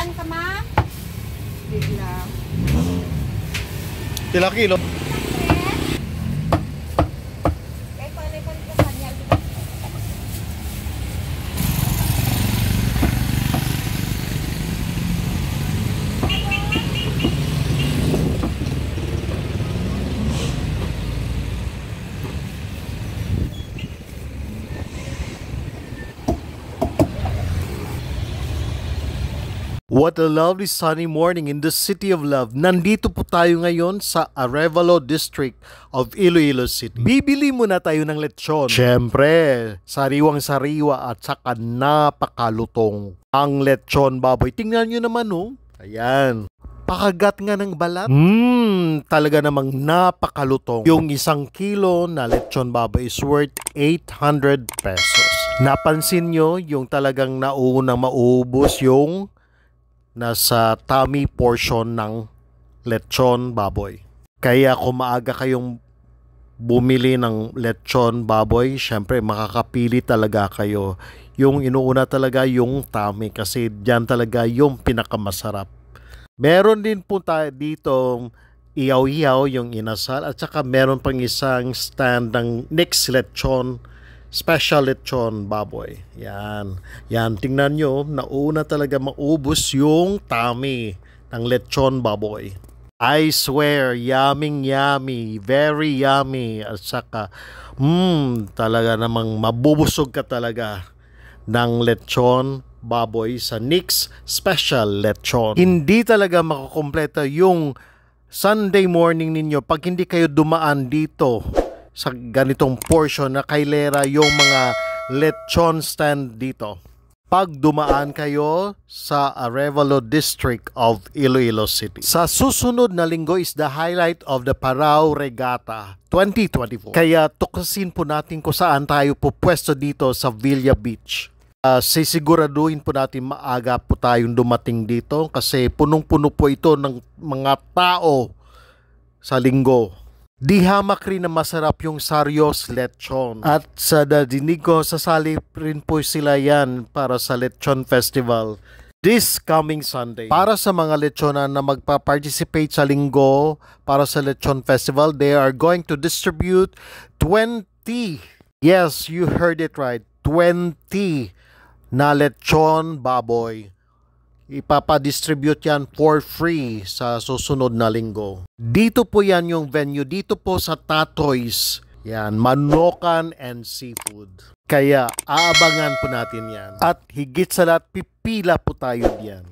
Ilan ka, ma? Bigla. Ilang kilo? What a lovely sunny morning in the City of Love. Nandito po tayo ngayon sa Arevalo District of Iloilo City. Bibili muna tayo ng lechon. Siyempre, sariwang-sariwa at saka napakalutong ang lechon baboy. Tingnan nyo naman oh. Ayan. Pakagat nga ng balat. Talaga namang napakalutong. Yung 1 kilo na lechon baboy is worth 800 pesos. Napansin nyo yung talagang naunang maubos yung nasa tummy portion ng lechon baboy. Kaya kung maaga kayong bumili ng lechon baboy, syempre makakapili talaga kayo. Yung inuuna talaga yung tummy kasi diyan talaga yung pinakamasarap. Meron din po tayo ditong iyaw-iyaw yung inasal at saka meron pang isang stand ng next lechon, special lechon baboy. Yan. Yan, tingnan nyo, nauna talaga maubos yung tummy ng lechon baboy. I swear, yummy, very yummy. At saka, talaga namang mabubusog ka talaga ng lechon baboy sa Nick's Special Lechon. Hindi talaga makukumpleto yung Sunday morning ninyo pag hindi kayo dumaan dito sa ganitong portion na kailera yung mga lechon stand dito. Pag dumaan kayo sa Arevalo District of Iloilo City. Sa susunod na linggo is the highlight of the Parao Regatta 2024. Kaya tuklasin po natin kung saan tayo po pwesto dito sa Villa Beach. Sisiguraduhin po natin maaga po tayong dumating dito kasi punong-puno po ito ng mga tao sa linggo. Di hamak rin na masarap yung Sarios Lechon. At sa nadinig ko, sasali rin po sila yan para sa Lechon Festival this coming Sunday. Para sa mga lechonan na magpa-participate sa linggo para sa Lechon Festival, they are going to distribute 20. Yes, you heard it right. 20 na lechon baboy. Ipapadistribute yan for free sa susunod na linggo. Dito po yan yung venue. Dito po sa Tatoy's. Yan, Manokan and Seafood. Kaya aabangan po natin yan. At higit sa lahat, pipila po tayo diyan.